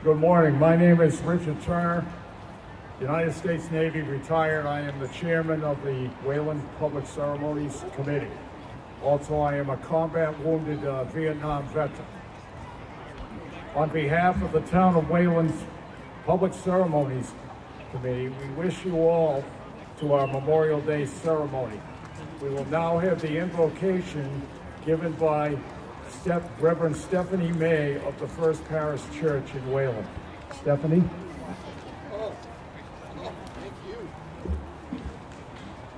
Good morning. My name is Richard Turner, United States Navy retired. I am the chairman of the Wayland Public Ceremonies Committee. Also, I am a combat wounded Vietnam veteran. On behalf of the town of Wayland's Public Ceremonies Committee, we wish you all to our Memorial Day ceremony. We will now have the invocation given by Reverend Stephanie May of the First Parish Church in Wayland. Stephanie?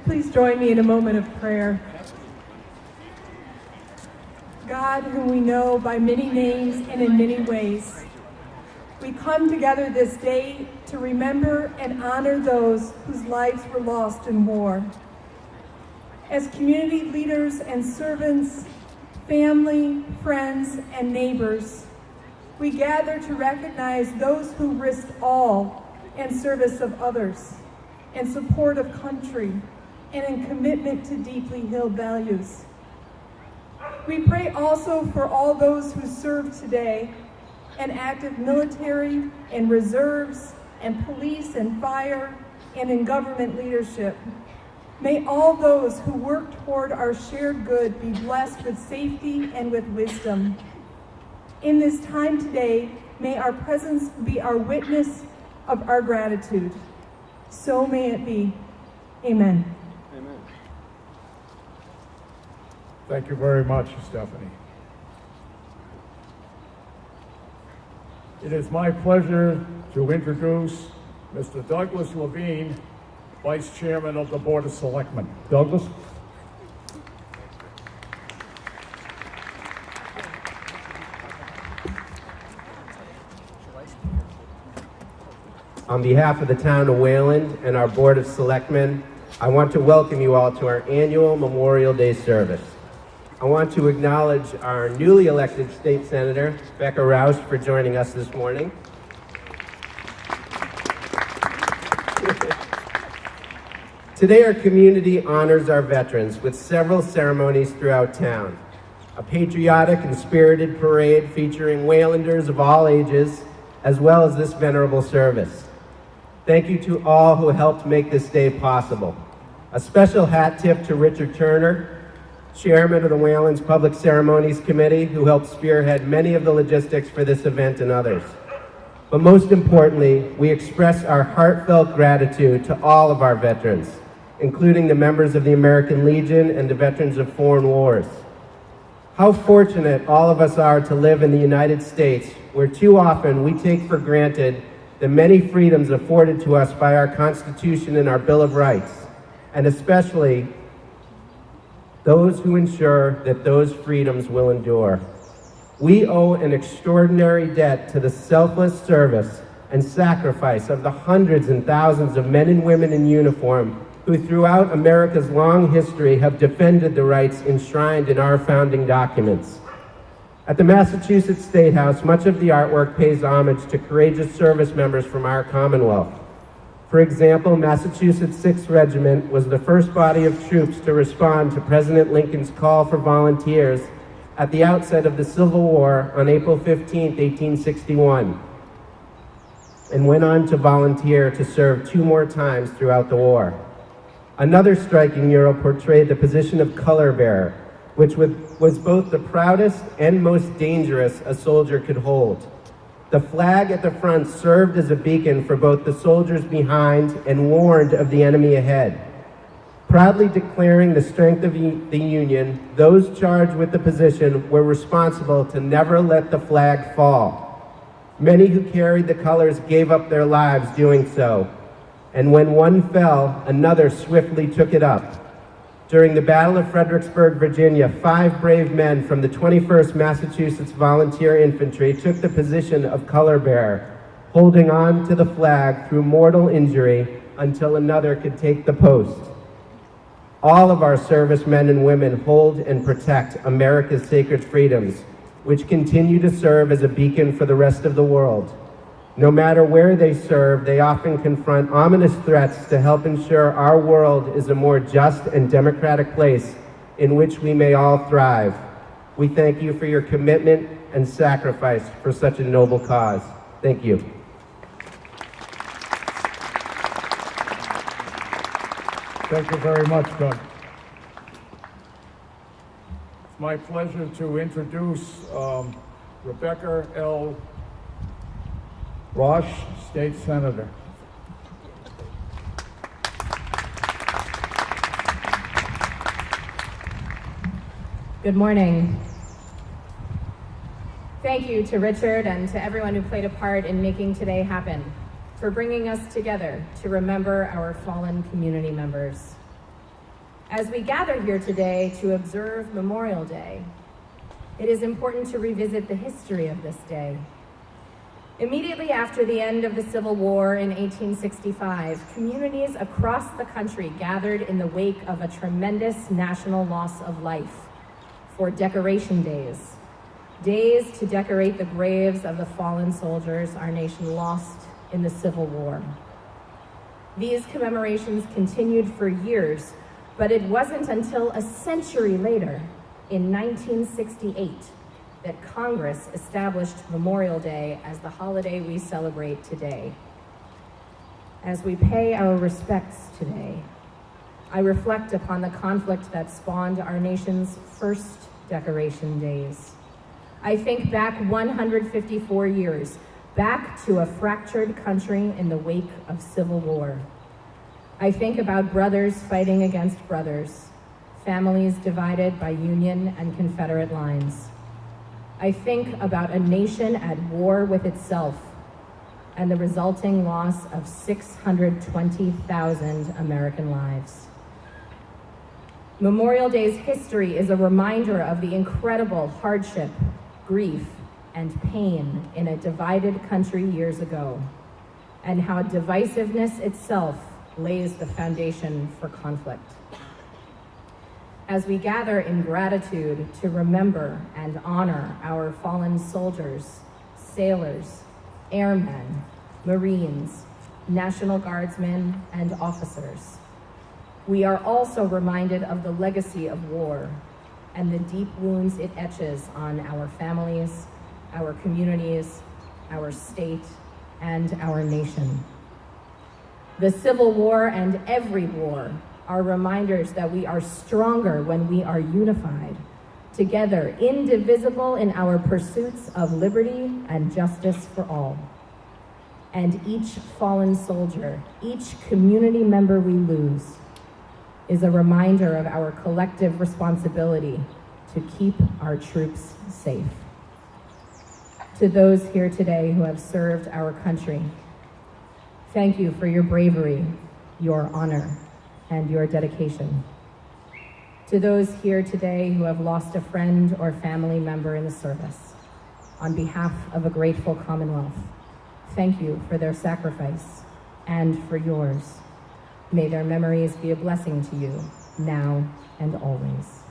Please join me in a moment of prayer. God, whom we know by many names and in many ways, we come together this day to remember and honor those whose lives were lost in war. As community leaders and servants, family, friends, and neighbors, we gather to recognize those who risked all in service of others, in support of country, and in commitment to deeply held values. We pray also for all those who serve today in active military and reserves and police and fire and in government leadership. May all those who work toward our shared good be blessed with safety and with wisdom. In this time today, may our presence be our witness of our gratitude. So may it be. Amen. Amen. Thank you very much, Stephanie. It is my pleasure to introduce Mr. Douglas Levine, Vice Chairman of the Board of Selectmen. Douglas? On behalf of the town of Wayland and our Board of Selectmen, I want to welcome you all to our annual Memorial Day service. I want to acknowledge our newly elected State Senator, Becca Roush, for joining us this morning. Today, our community honors our veterans with several ceremonies throughout town. A patriotic and spirited parade featuring Waylanders of all ages, as well as this venerable service. Thank you to all who helped make this day possible. A special hat tip to Richard Turner, Chairman of the Wayland's Public Ceremonies Committee, who helped spearhead many of the logistics for this event and others. But most importantly, we express our heartfelt gratitude to all of our veterans, including the members of the American Legion and the veterans of foreign wars. How fortunate all of us are to live in the United States, where too often we take for granted the many freedoms afforded to us by our Constitution and our Bill of Rights, and especially those who ensure that those freedoms will endure. We owe an extraordinary debt to the selfless service and sacrifice of the hundreds and thousands of men and women in uniform who throughout America's long history have defended the rights enshrined in our founding documents. At the Massachusetts State House, much of the artwork pays homage to courageous service members from our Commonwealth. For example, Massachusetts 6th Regiment was the first body of troops to respond to President Lincoln's call for volunteers at the outset of the Civil War on April 15, 1861, and went on to volunteer to serve 2 more times throughout the war. Another striking mural portrayed the position of color bearer, which was both the proudest and most dangerous a soldier could hold. The flag at the front served as a beacon for both the soldiers behind and warned of the enemy ahead. Proudly declaring the strength of the Union, those charged with the position were responsible to never let the flag fall. Many who carried the colors gave up their lives doing so, and when one fell, another swiftly took it up. During the Battle of Fredericksburg, Virginia, 5 brave men from the 21st Massachusetts Volunteer Infantry took the position of color bearer, holding on to the flag through mortal injury until another could take the post. All of our servicemen and women hold and protect America's sacred freedoms, which continue to serve as a beacon for the rest of the world. No matter where they serve, they often confront ominous threats to help ensure our world is a more just and democratic place in which we may all thrive. We thank you for your commitment and sacrifice for such a noble cause. Thank you. Thank you very much, Doug. It's my pleasure to introduce Rebecca L. Roche, State Senator. Good morning. Thank you to Richard and to everyone who played a part in making today happen, for bringing us together to remember our fallen community members. As we gather here today to observe Memorial Day, it is important to revisit the history of this day. Immediately after the end of the Civil War in 1865, communities across the country gathered in the wake of a tremendous national loss of life for Decoration Days, days to decorate the graves of the fallen soldiers our nation lost in the Civil War. These commemorations continued for years, but it wasn't until a century later, in 1968, that Congress established Memorial Day as the holiday we celebrate today. As we pay our respects today, I reflect upon the conflict that spawned our nation's first Decoration Days. I think back 154 years, back to a fractured country in the wake of Civil War. I think about brothers fighting against brothers, families divided by Union and Confederate lines. I think about a nation at war with itself and the resulting loss of 620,000 American lives. Memorial Day's history is a reminder of the incredible hardship, grief, and pain in a divided country years ago, and how divisiveness itself lays the foundation for conflict. As we gather in gratitude to remember and honor our fallen soldiers, sailors, airmen, Marines, National Guardsmen, and officers, we are also reminded of the legacy of war and the deep wounds it etches on our families, our communities, our state, and our nation. The Civil War and every war are reminders that we are stronger when we are unified, together, indivisible in our pursuits of liberty and justice for all. And each fallen soldier, each community member we lose, is a reminder of our collective responsibility to keep our troops safe. To those here today who have served our country, thank you for your bravery, your honor, and your dedication. To those here today who have lost a friend or family member in the service, on behalf of a grateful Commonwealth, thank you for their sacrifice and for yours. May their memories be a blessing to you, now and always.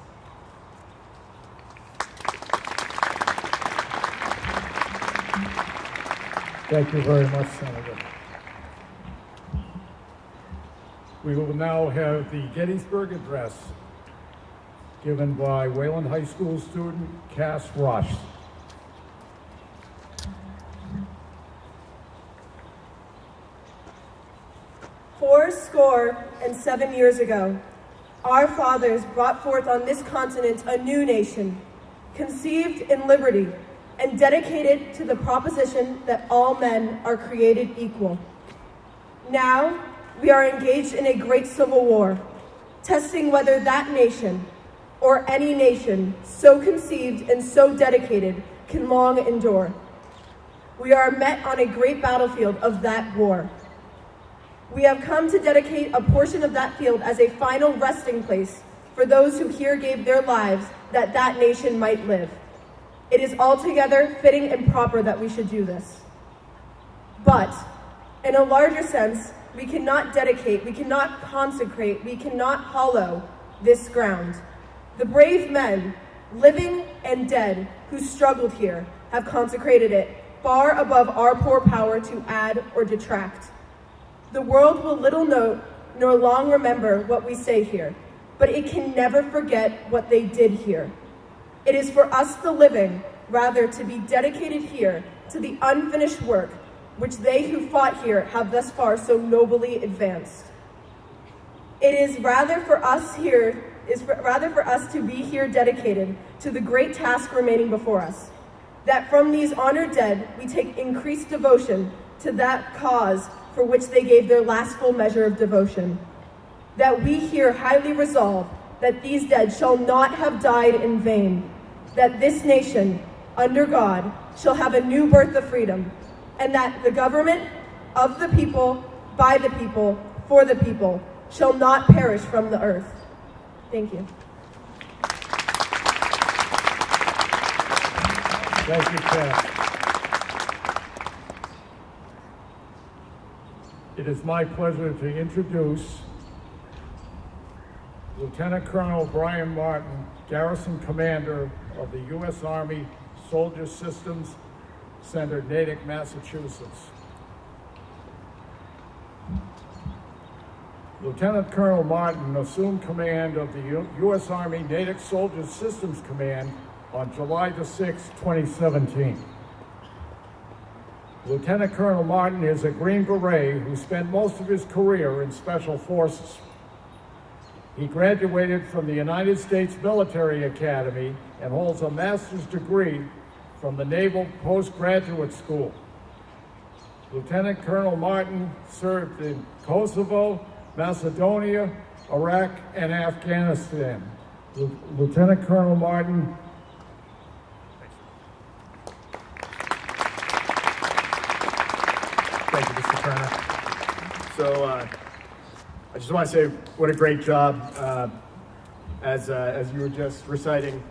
Thank you very much, Senator. We will now have the Gettysburg Address given by Wayland High School student Cass Roche. Fourscore and 7 years ago, our fathers brought forth on this continent a new nation, conceived in liberty and dedicated to the proposition that all men are created equal. Now, we are engaged in a great civil war, testing whether that nation, or any nation so conceived and so dedicated, can long endure. We are met on a great battlefield of that war. We have come to dedicate a portion of that field as a final resting place for those who here gave their lives that that nation might live. It is altogether fitting and proper that we should do this. But, in a larger sense, we cannot dedicate, we cannot consecrate, we cannot hallow this ground. The brave men, living and dead, who struggled here, have consecrated it, far above our poor power to add or detract. The world will little note nor long remember what we say here, but it can never forget what they did here. It is for us the living, rather, to be dedicated here to the unfinished work which they who fought here have thus far so nobly advanced. It is rather for us to be here dedicated to the great task remaining before us, that from these honored dead we take increased devotion to that cause for which they gave their last full measure of devotion, that we here highly resolve that these dead shall not have died in vain, that this nation, under God, shall have a new birth of freedom, and that the government of the people, by the people, for the people, shall not perish from the earth. Thank you. Thank you, Kat. It is my pleasure to introduce Lieutenant Colonel Brian Martin, Garrison Commander of the U.S. Army Soldier Systems Center, Natick, Massachusetts. Lieutenant Colonel Martin assumed command of the U.S. Army Natick Soldier Systems Command on July the 6th, 2017. Lieutenant Colonel Martin is a Green Beret who spent most of his career in Special Forces. He graduated from the United States Military Academy and holds a master's degree from the Naval Postgraduate School. Lieutenant Colonel Martin served in Kosovo, Macedonia, Iraq, and Afghanistan. Lieutenant Colonel Martin. Thank you, Mr. Turner. So I just want to say what a great job as you were just reciting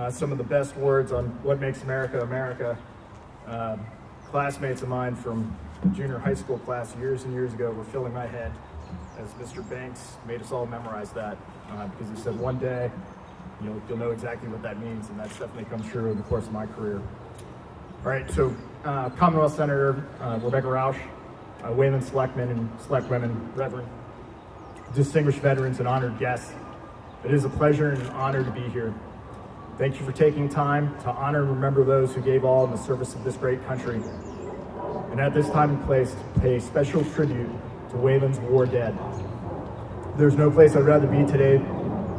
some of the best words on what makes America America. Classmates of mine from the junior high school class years and years ago were filling my head as Mr. Banks made us all memorize that because he said one day you'll know exactly what that means, and that's definitely come true in the course of my career. All right, so Commonwealth Senator Rebecca Rausch, Wayland Selectmen and Selectwomen, Reverend, distinguished veterans and honored guests, it is a pleasure and an honor to be here. Thank you for taking time to honor and remember those who gave all in the service of this great country. And at this time and place, to pay special tribute to Wayland's war dead. There's no place I'd rather be today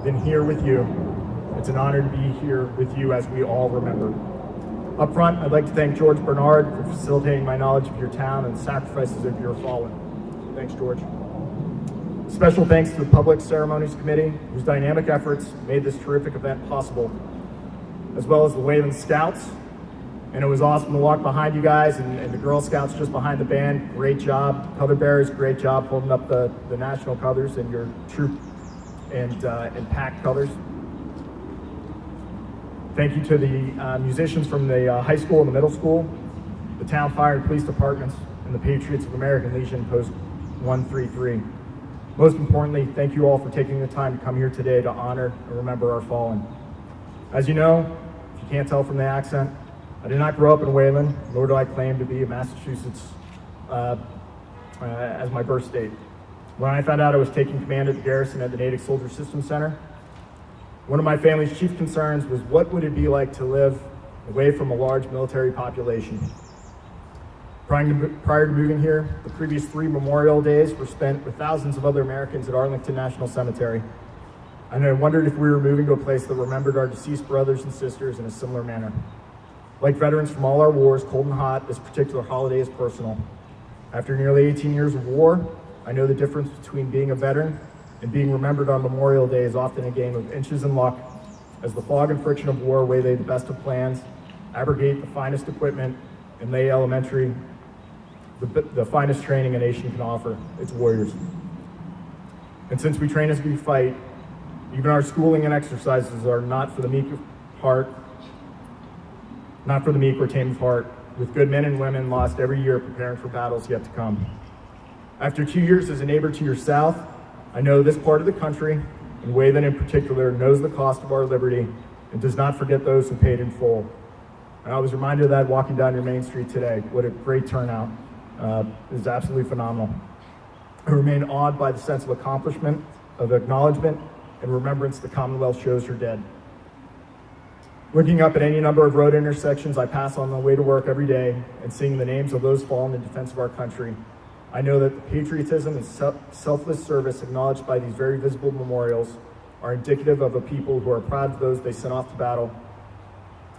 than here with you. It's an honor to be here with you as we all remember. Up front, I'd like to thank George Bernard for facilitating my knowledge of your town and the sacrifices of your fallen. Thanks, George. Special thanks to the Public Ceremonies Committee, whose dynamic efforts made this terrific event possible, as well as the Wayland Scouts. And it was awesome to walk behind you guys and the Girl Scouts just behind the band. Great job. Color Bearers, great job holding up the national colors and your troop and pack colors. Thank you to the musicians from the high school and the middle school, the town fire and police departments, and the Patriots of American Legion Post 133. Most importantly, thank you all for taking the time to come here today to honor and remember our fallen. As you know, if you can't tell from the accent, I did not grow up in Wayland, nor do I claim to be a Massachusetts as my birth state. When I found out I was taking command of the garrison at the Natick Soldier Systems Center, one of my family's chief concerns was what would it be like to live away from a large military population. Prior to moving here, the previous 3 Memorial Days were spent with thousands of other Americans at Arlington National Cemetery. And I wondered if we were moving to a place that remembered our deceased brothers and sisters in a similar manner. Like veterans from all our wars, cold and hot, this particular holiday is personal. After nearly 18 years of war, I know the difference between being a veteran and being remembered on Memorial Day is often a game of inches and luck, as the fog and friction of war waylay the best of plans, abrogate the finest equipment, and lay elementary the finest training a nation can offer its warriors. And since we train as we fight, even our schooling and exercises are not for the meek of heart, not for the meek or tame of heart, with good men and women lost every year preparing for battles yet to come. After 2 years as a neighbor to your south, I know this part of the country, and Wayland in particular, knows the cost of our liberty and does not forget those who paid in full. And I was reminded of that walking down your main street today. What a great turnout. It is absolutely phenomenal. I remain awed by the sense of accomplishment, of acknowledgement, and remembrance the Commonwealth shows her dead. Looking up at any number of road intersections I pass on the way to work every day and seeing the names of those fallen in defense of our country, I know that the patriotism and selfless service acknowledged by these very visible memorials are indicative of a people who are proud of those they sent off to battle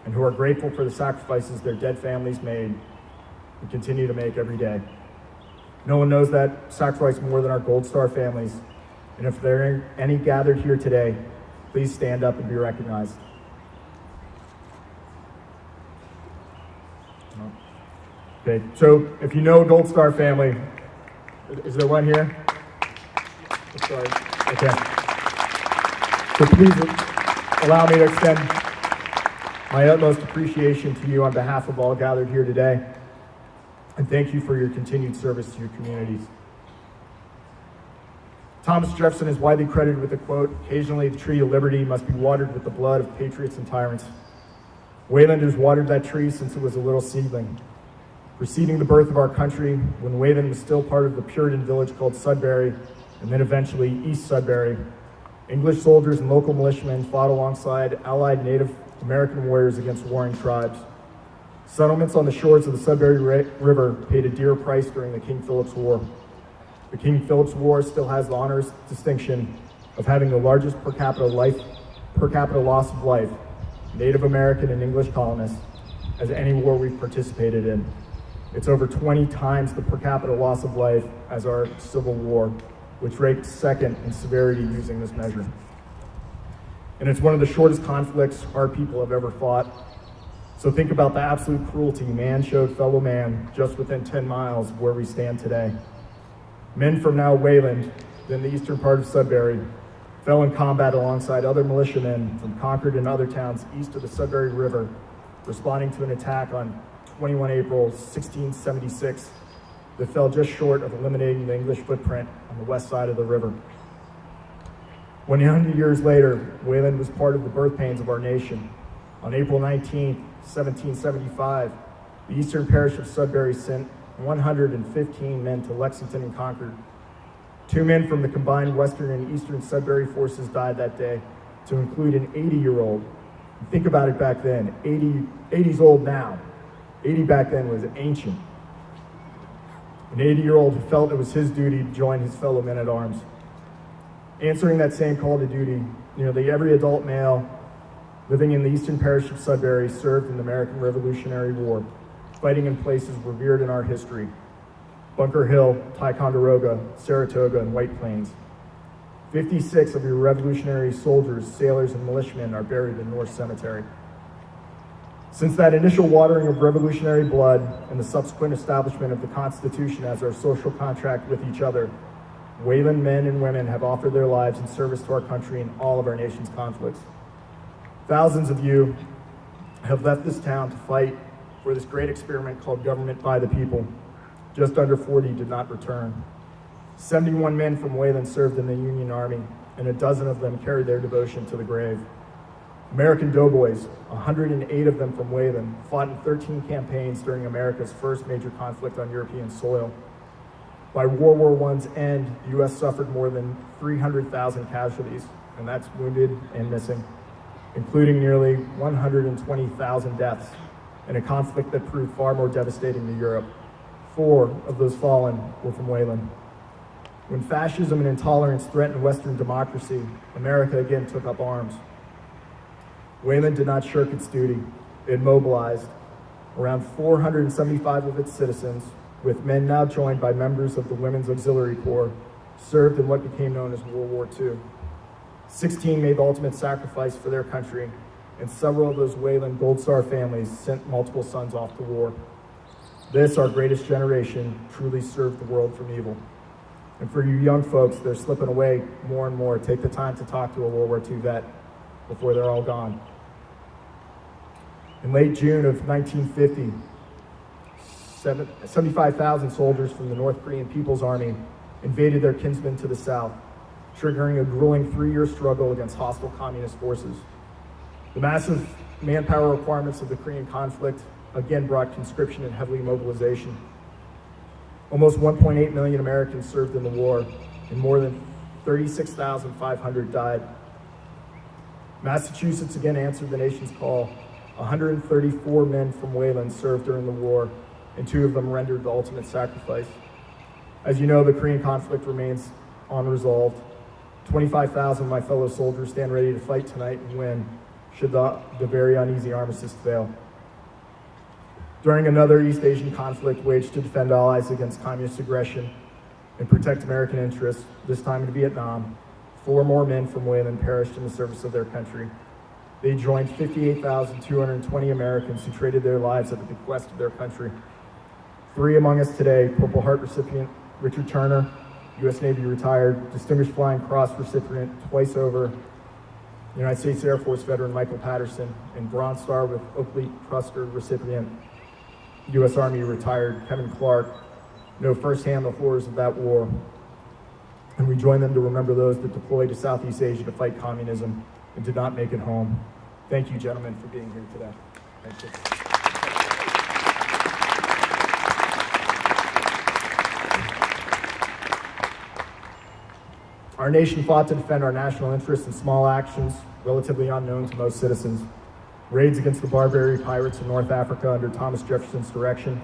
and who are grateful for the sacrifices their dead families made and continue to make every day. No one knows that sacrifice more than our Gold Star families, and if there are any gathered here today, please stand up and be recognized. Okay, so if you know Gold Star family, is there one here? Sorry. Okay. So please allow me to extend my utmost appreciation to you on behalf of all gathered here today, and thank you for your continued service to your communities. Thomas Jefferson is widely credited with the quote, "Occasionally the tree of liberty must be watered with the blood of patriots and tyrants." Wayland has watered that tree since it was a little seedling. Preceding the birth of our country, when Wayland was still part of the Puritan village called Sudbury, and then eventually East Sudbury, English soldiers and local militiamen fought alongside allied Native American warriors against warring tribes. Settlements on the shores of the Sudbury River paid a dear price during the King Philip's War. The King Philip's War still has the honors distinction of having the largest per capita loss of life, Native American and English colonists, as any war we've participated in. It's over 20 times the per capita loss of life as our Civil War, which ranked second in severity using this measure. And it's one of the shortest conflicts our people have ever fought. So think about the absolute cruelty man showed fellow man just within 10 miles of where we stand today. Men from now Wayland, then the eastern part of Sudbury, fell in combat alongside other militiamen from Concord and other towns east of the Sudbury River, responding to an attack on 21 April 1676 that fell just short of eliminating the English footprint on the west side of the river. 100 years later, Wayland was part of the birth pains of our nation. On April 19, 1775, the Eastern Parish of Sudbury sent 115 men to Lexington and Concord. 2 men from the combined Western and Eastern Sudbury forces died that day, to include an 80-year-old. Think about it back then, 80's old now. 80 back then was ancient. An 80-year-old who felt it was his duty to join his fellow men-at-arms. Answering that same call to duty, nearly every adult male living in the Eastern Parish of Sudbury served in the American Revolutionary War, fighting in places revered in our history: Bunker Hill, Ticonderoga, Saratoga, and White Plains. 56 of your Revolutionary soldiers, sailors, and militiamen are buried in North Cemetery. Since that initial watering of revolutionary blood and the subsequent establishment of the Constitution as our social contract with each other, Wayland men and women have offered their lives in service to our country in all of our nation's conflicts. Thousands of you have left this town to fight for this great experiment called government by the people. Just under 40 did not return. 71 men from Wayland served in the Union Army, and a dozen of them carried their devotion to the grave. American doughboys, 108 of them from Wayland, fought in 13 campaigns during America's first major conflict on European soil. By World War I's end, the U.S. suffered more than 300,000 casualties, and that's wounded and missing, including nearly 120,000 deaths in a conflict that proved far more devastating to Europe. 4 of those fallen were from Wayland. When fascism and intolerance threatened Western democracy, America again took up arms. Wayland did not shirk its duty. It mobilized around 475 of its citizens, with men now joined by members of the Women's Auxiliary Corps, served in what became known as World War II. 16 made the ultimate sacrifice for their country, and several of those Wayland Gold Star families sent multiple sons off to war. This, our greatest generation, truly served the world from evil. And for you young folks, they're slipping away more and more. Take the time to talk to a World War II vet before they're all gone. In late June of 1950, 75,000 soldiers from the North Korean People's Army invaded their kinsmen to the south, triggering a grueling 3-year struggle against hostile communist forces. The massive manpower requirements of the Korean conflict again brought conscription and heavy mobilization. Almost 1.8 million Americans served in the war, and more than 36,500 died. Massachusetts again answered the nation's call, 134 men from Wayland served during the war, and 2 of them rendered the ultimate sacrifice. As you know, the Korean conflict remains unresolved. 25,000 of my fellow soldiers stand ready to fight tonight and win, should the very uneasy armistice fail. During another East Asian conflict waged to defend allies against communist aggression and protect American interests, this time in Vietnam, 4 more men from Wayland perished in the service of their country. They joined 58,220 Americans who traded their lives at the bequest of their country. 3 among us today: Purple Heart recipient Richard Turner, U.S. Navy retired, Distinguished Flying Cross recipient twice over, United States Air Force veteran Michael Patterson, and Bronze Star with Oakley Cluster recipient U.S. Army retired Kevin Clark know firsthand the horrors of that war. And we join them to remember those that deployed to Southeast Asia to fight communism and did not make it home. Thank you, gentlemen, for being here today. Thank you. Our nation fought to defend our national interests in small actions, relatively unknown to most citizens. Raids against the Barbary pirates in North Africa under Thomas Jefferson's direction,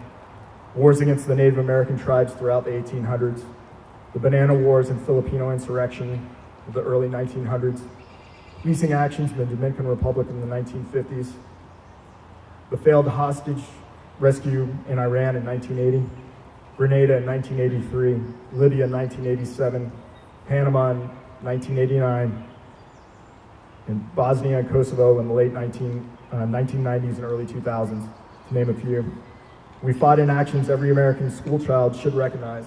wars against the Native American tribes throughout the 1800s, the Banana Wars and Filipino insurrection of the early 1900s, policing actions in the Dominican Republic in the 1950s, the failed hostage rescue in Iran in 1980, Grenada in 1983, Libya in 1987, Panama in 1989, and Bosnia and Kosovo in the late 1990s and early 2000s, to name a few. We fought in actions every American school child should recognize: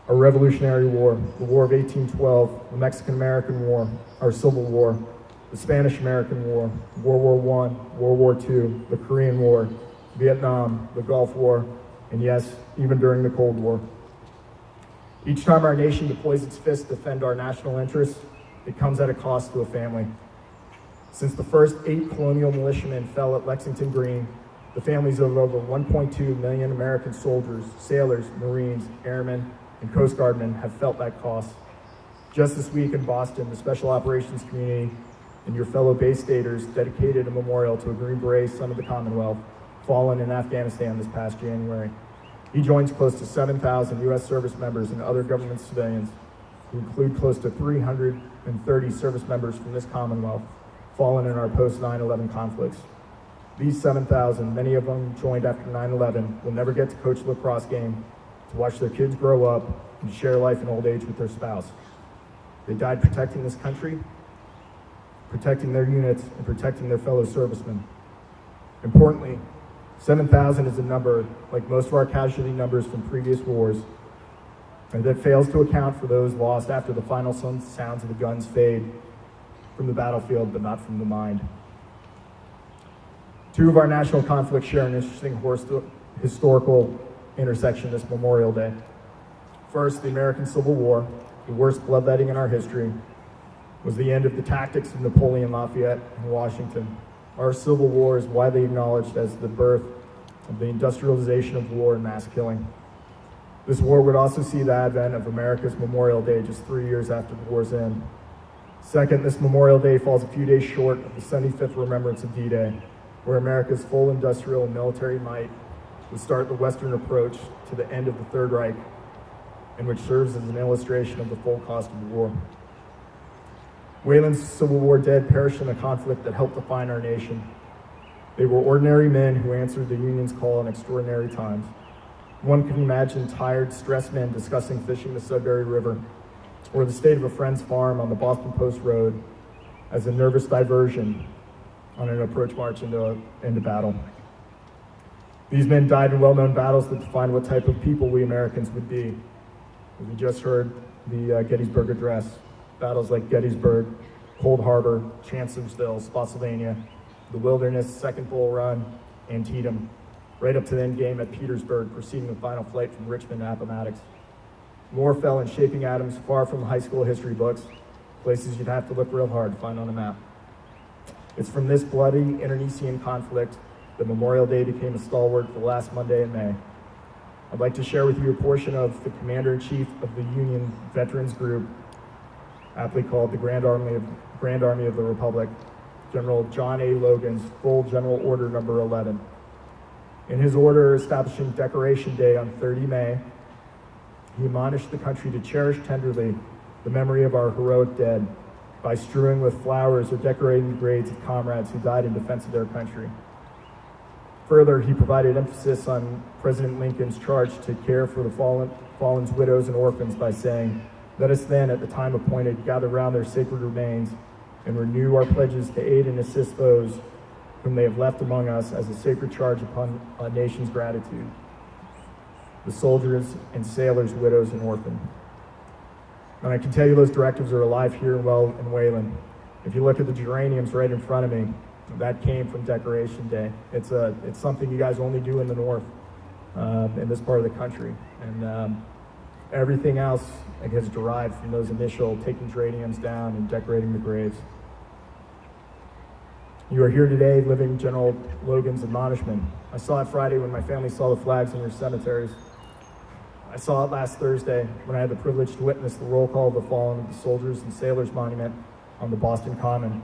our Revolutionary War, the War of 1812, the Mexican-American War, our Civil War, the Spanish-American War, World War I, World War II, the Korean War, Vietnam, the Gulf War, and yes, even during the Cold War. Each time our nation deploys its fist to defend our national interests, it comes at a cost to a family. Since the first 8 colonial militiamen fell at Lexington Green, the families of over 1.2 million American soldiers, sailors, Marines, airmen, and Coast Guardmen have felt that cost. Just this week in Boston, the Special Operations community and your fellow Bay Staters dedicated a memorial to a Green Beret son of the Commonwealth, fallen in Afghanistan this past January. He joins close to 7,000 U.S. service members and other government civilians, who include close to 330 service members from this Commonwealth, fallen in our post-9/11 conflicts. These 7,000, many of them joined after 9/11, will never get to coach a lacrosse game, to watch their kids grow up, and share life in old age with their spouse. They died protecting this country, protecting their units, and protecting their fellow servicemen. Importantly, 7,000 is a number, like most of our casualty numbers from previous wars, and that fails to account for those lost after the final sounds of the guns fade from the battlefield, but not from the mind. 2 of our national conflicts share an interesting historical intersection this Memorial Day. First, the American Civil War, the worst bloodletting in our history, was the end of the tactics of Napoleon, Lafayette, and Washington. Our Civil War is widely acknowledged as the birth of the industrialization of war and mass killing. This war would also see the advent of America's Memorial Day just 3 years after the war's end. Second, this Memorial Day falls a few days short of the 75th remembrance of D-Day, where America's full industrial and military might would start the Western approach to the end of the Third Reich, and which serves as an illustration of the full cost of the war. Wayland's Civil War dead perished in a conflict that helped define our nation. They were ordinary men who answered the Union's call in extraordinary times. One can imagine tired, stressed men discussing fishing the Sudbury River, or the state of a friend's farm on the Boston Post Road as a nervous diversion on an approach march into battle. These men died in well-known battles that defined what type of people we Americans would be. As we just heard the Gettysburg Address, battles like Gettysburg, Cold Harbor, Chancellorsville, Spotsylvania, the Wilderness, Second Bull Run, Antietam, right up to the end game at Petersburg, preceding the final flight from Richmond to Appomattox. More fell in shaping atoms far from high school history books, places you'd have to look real hard to find on a map. It's from this bloody internecine conflict that Memorial Day became a stalwart for the last Monday in May. I'd like to share with you a portion of the Commander-in-Chief of the Union Veterans Group, aptly called the Grand Army of the Republic, General John A. Logan's full General Order Number 11. In his order establishing Decoration Day on 30 May, he admonished the country to cherish tenderly the memory of our heroic dead by strewing with flowers or decorating the graves of comrades who died in defense of their country. Further, he provided emphasis on President Lincoln's charge to care for the fallen's widows and orphans by saying, "Let us then, at the time appointed, gather round their sacred remains and renew our pledges to aid and assist those whom they have left among us as a sacred charge upon a nation's gratitude, the soldiers and sailors, widows, and orphans." And I can tell you those directives are alive here and well in Wayland. If you look at the geraniums right in front of me, that came from Decoration Day. It's something you guys only do in the north, in this part of the country. And everything else has derived from those initial taking geraniums down and decorating the graves. You are here today living General Logan's admonishment. I saw it Friday when my family saw the flags in your cemeteries. I saw it last Thursday when I had the privilege to witness the roll call of the fallen of the Soldiers and Sailors Monument on the Boston Common,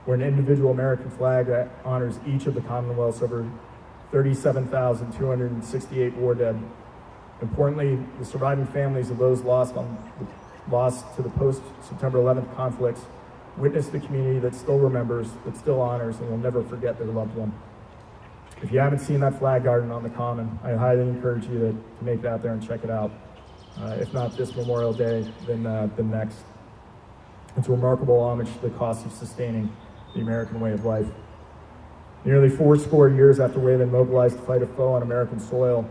where an individual American flag honors each of the Commonwealth's over 37,268 war dead. Importantly, the surviving families of those lost to the post-September 11th conflicts witness the community that still remembers, that still honors, and will never forget their loved one. If you haven't seen that flag garden on the Common, I highly encourage you to make it out there and check it out. If not this Memorial Day, then next. It's a remarkable homage to the cost of sustaining the American way of life. Nearly 40 years after Wayland mobilized to fight a foe on American soil,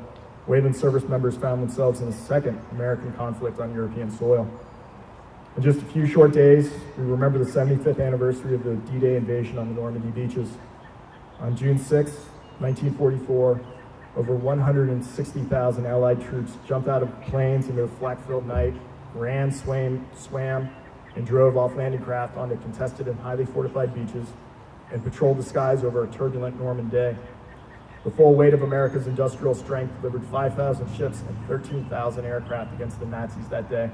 Wayland service members found themselves in a second American conflict on European soil. In just a few short days, we remember the 75th anniversary of the D-Day invasion on the Normandy beaches. On June 6, 1944, over 160,000 Allied troops jumped out of planes into a flak-filled night, ran, swam, and drove off landing craft onto contested and highly fortified beaches, and patrolled the skies over a turbulent Norman day. The full weight of America's industrial strength delivered 5,000 ships and 13,000 aircraft against the Nazis that day.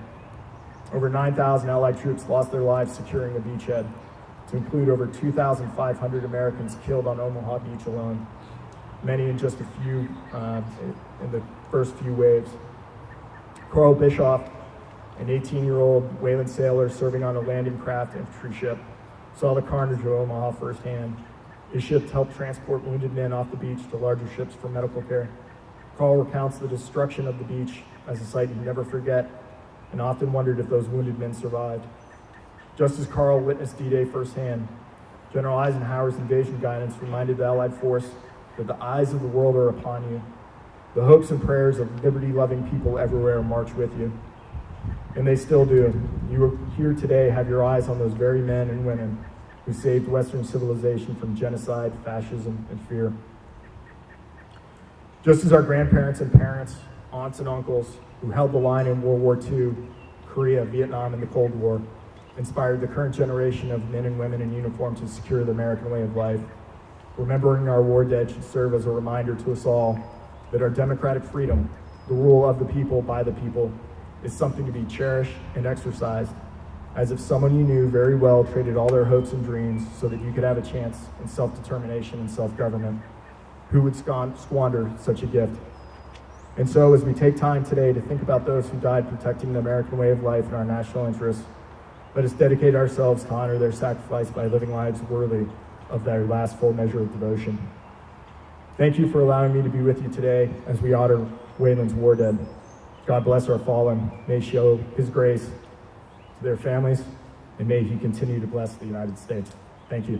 Over 9,000 Allied troops lost their lives securing the beachhead, to include over 2,500 Americans killed on Omaha Beach alone, many in just a few, in the first few waves. Carl Bischoff, an 18-year-old Wayland sailor serving on a landing craft infantry ship, saw the carnage of Omaha firsthand. His ship helped transport wounded men off the beach to larger ships for medical care. Carl recounts the destruction of the beach as a sight he'd never forget, and often wondered if those wounded men survived. Just as Carl witnessed D-Day firsthand, General Eisenhower's invasion guidance reminded the Allied force that the eyes of the world are upon you. The hopes and prayers of liberty-loving people everywhere march with you. And they still do. You here today have your eyes on those very men and women who saved Western civilization from genocide, fascism, and fear. Just as our grandparents and parents, aunts and uncles, who held the line in World War II, Korea, Vietnam, and the Cold War, inspired the current generation of men and women in uniform to secure the American way of life. Remembering our war dead should serve as a reminder to us all that our democratic freedom, the rule of the people by the people, is something to be cherished and exercised, as if someone you knew very well traded all their hopes and dreams so that you could have a chance in self-determination and self-government. Who would squander such a gift? And so, as we take time today to think about those who died protecting the American way of life and our national interests, let us dedicate ourselves to honor their sacrifice by living lives worthy of their last full measure of devotion. Thank you for allowing me to be with you today as we honor Wayland's war dead. God bless our fallen. May He show His grace to their families, and may He continue to bless the United States. Thank you.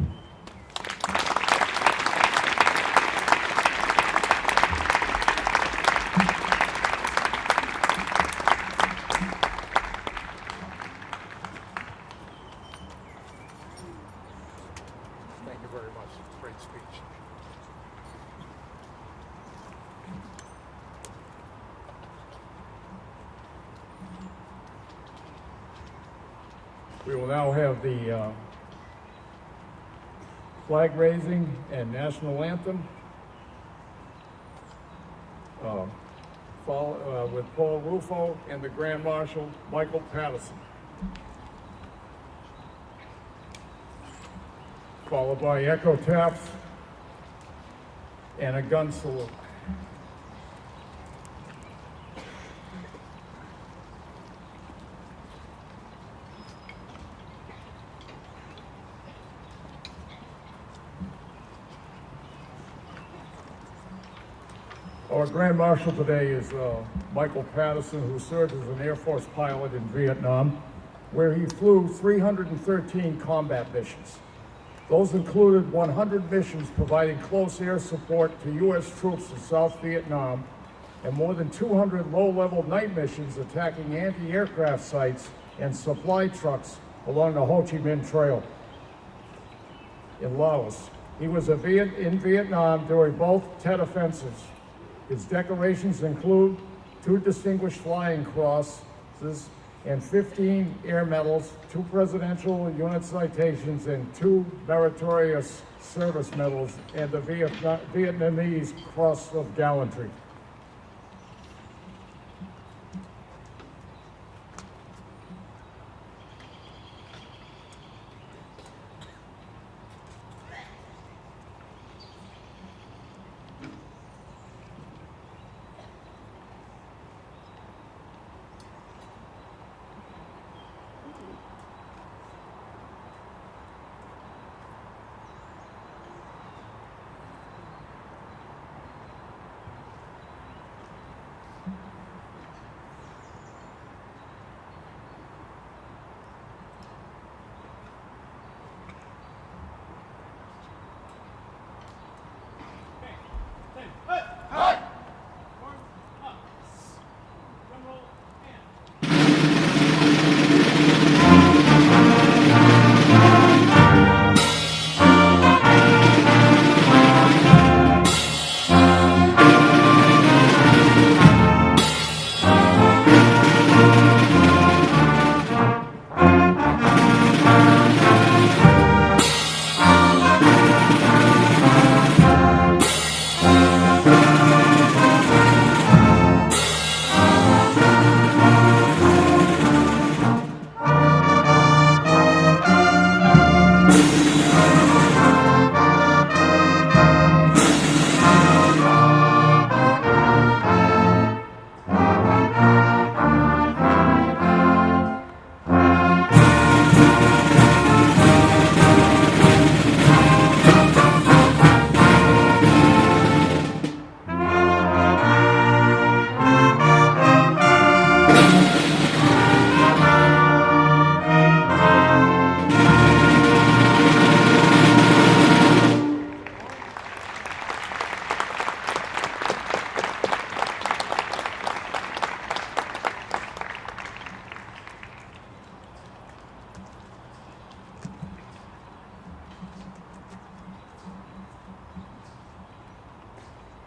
Thank you very much. Great speech. We will now have the flag raising and national anthem with Paul Rufo and the Grand Marshal Michael Patterson. followed by echo taps and a gun salute. Our Grand Marshal today is Michael Patterson, who served as an Air Force pilot in Vietnam, where he flew 313 combat missions. Those included 100 missions providing close air support to U.S. troops in South Vietnam and more than 200 low-level night missions attacking anti-aircraft sites and supply trucks along the Ho Chi Minh Trail in Laos. He was in Vietnam during both Tet offensives. His decorations include 2 Distinguished Flying Crosses and 15 Air Medals, 2 Presidential Unit Citations, and 2 Meritorious Service Medals, and the Vietnamese Cross of Gallantry.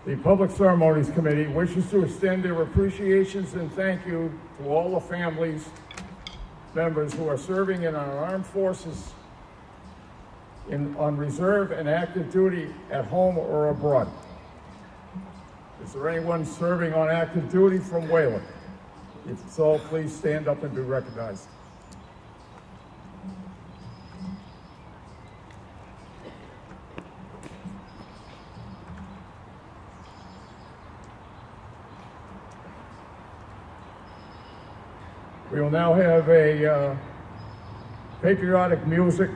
The Public Ceremonies Committee wishes to extend their appreciations and thank you to all the families, members who are serving in our armed forces on reserve and active duty at home or abroad. Is there anyone serving on active duty from Wayland? If so, please stand up and be recognized. We will now have a patriotic music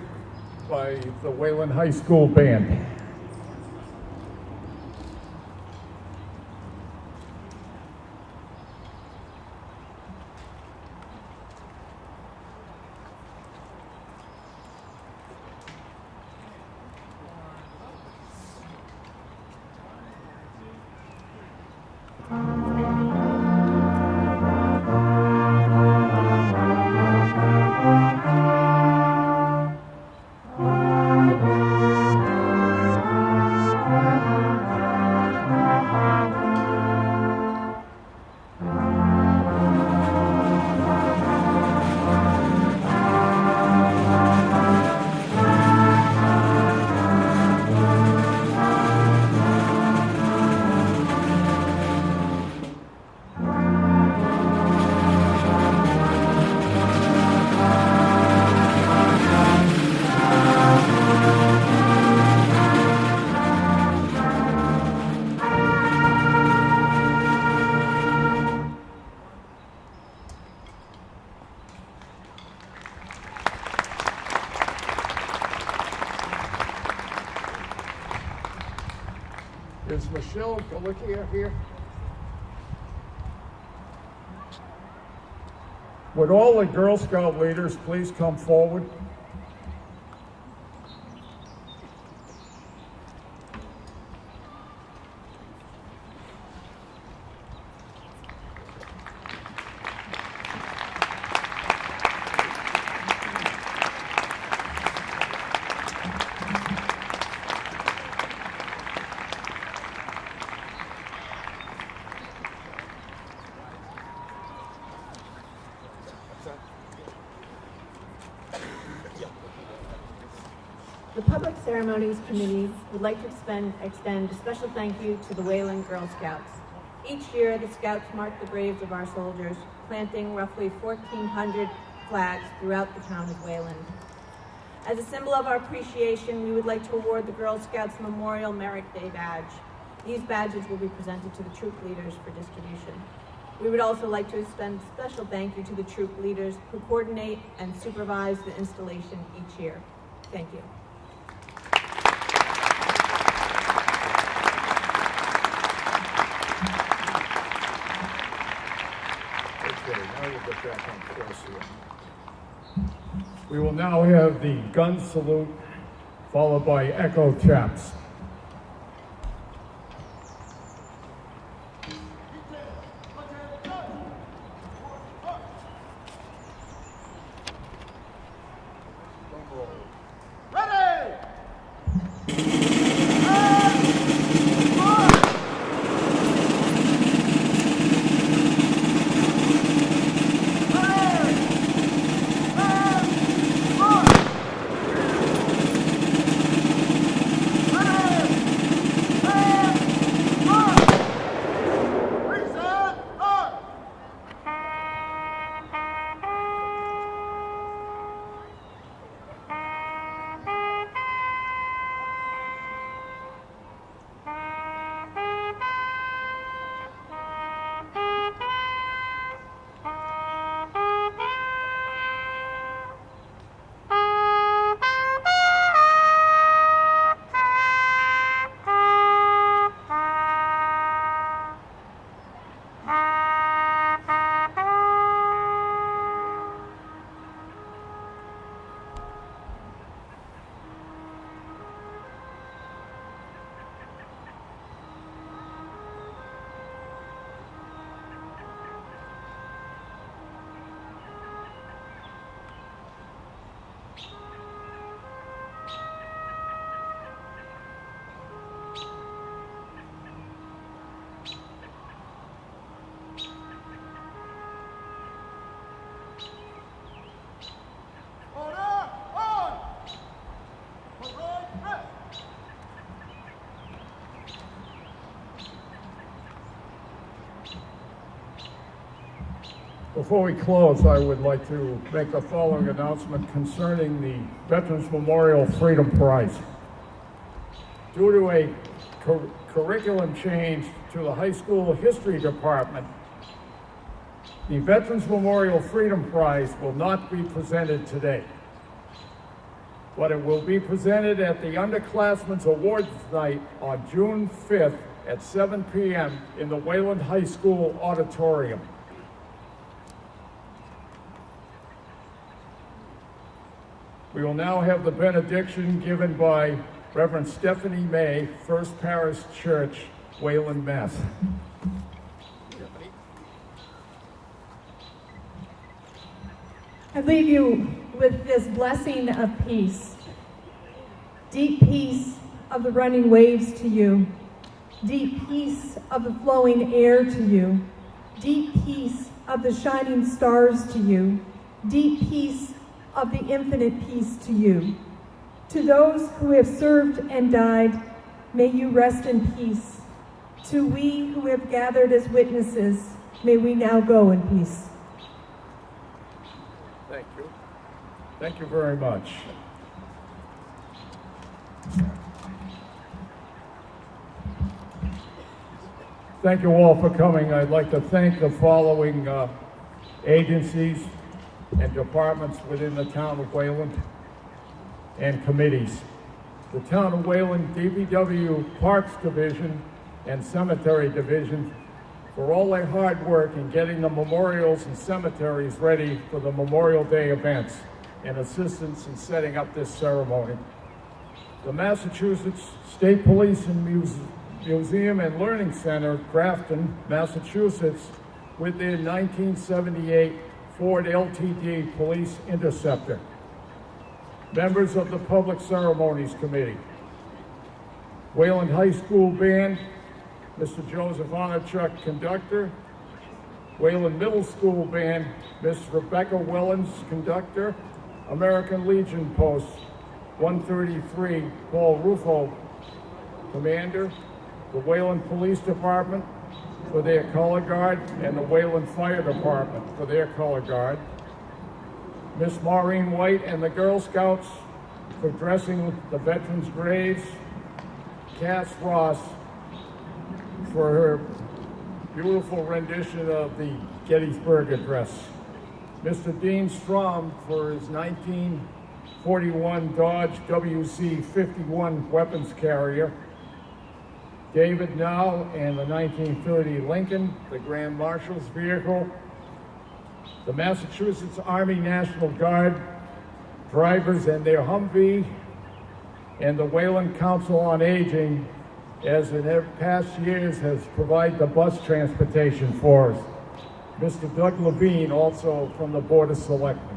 by the Wayland High School Band. Is Michelle Galickia here? Would all the Girl Scout leaders please come forward? The Public Ceremonies Committee would like to extend a special thank you to the Wayland Girl Scouts. Each year, the Scouts mark the graves of our soldiers, planting roughly 1,400 flags throughout the town of Wayland. As a symbol of our appreciation, we would like to award the Girl Scouts Memorial Merit Day Badge. These badges will be presented to the troop leaders for distribution. We would also like to extend a special thank you to the troop leaders who coordinate and supervise the installation each year. Thank you. Okay, now we'll get back on course here. We will now have the gun salute, followed by echo taps. Before we close, I would like to make the following announcement concerning the Veterans Memorial Freedom Prize. Due to a curriculum change to the high school history department, the Veterans Memorial Freedom Prize will not be presented today, but it will be presented at the Underclassmen's Awards Night on June 5th at 7 p.m. in the Wayland High School auditorium. We will now have the benediction given by Reverend Stephanie May, First Parish Church, Wayland, Mass. I leave you with this blessing of peace. Deep peace of the running waves to you. Deep peace of the flowing air to you. Deep peace of the shining stars to you. Deep peace of the infinite peace to you. To those who have served and died, may you rest in peace. To we who have gathered as witnesses, may we now go in peace. Thank you. Thank you very much. Thank you all for coming. I'd like to thank the following agencies and departments within the town of Wayland and committees. The town of Wayland DPW Parks Division and Cemetery Division for all their hard work in getting the memorials and cemeteries ready for the Memorial Day events and assistance in setting up this ceremony. The Massachusetts State Police and Museum and Learning Center, Grafton, Massachusetts, with their 1978 Ford LTD Police Interceptor. Members of the Public Ceremonies Committee. Wayland High School Band, Mr. Joseph Onachuk, conductor. Wayland Middle School Band, Miss Rebecca Wellens, conductor. American Legion Post 133, Paul Rufo, commander. The Wayland Police Department for their color guard, and the Wayland Fire Department for their color guard. Miss Maureen White and the Girl Scouts for dressing the veterans' graves. Cass Ross for her beautiful rendition of the Gettysburg Address. Mr. Dean Strom for his 1941 Dodge WC-51 weapons carrier. David Now and the 1930 Lincoln, the Grand Marshal's vehicle. The Massachusetts Army National Guard drivers and their Humvee, and the Wayland Council on Aging, as in past years, has provided the bus transportation for us. Mr. Doug Levine, also from the Board of Selectmen.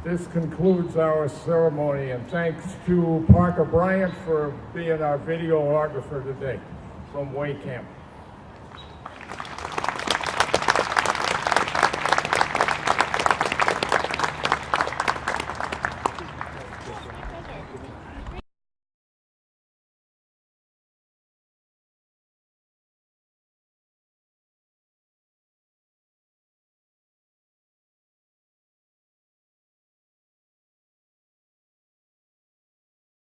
This concludes our ceremony, and thanks to Parker Bryant for being our videographer today from WayCAM.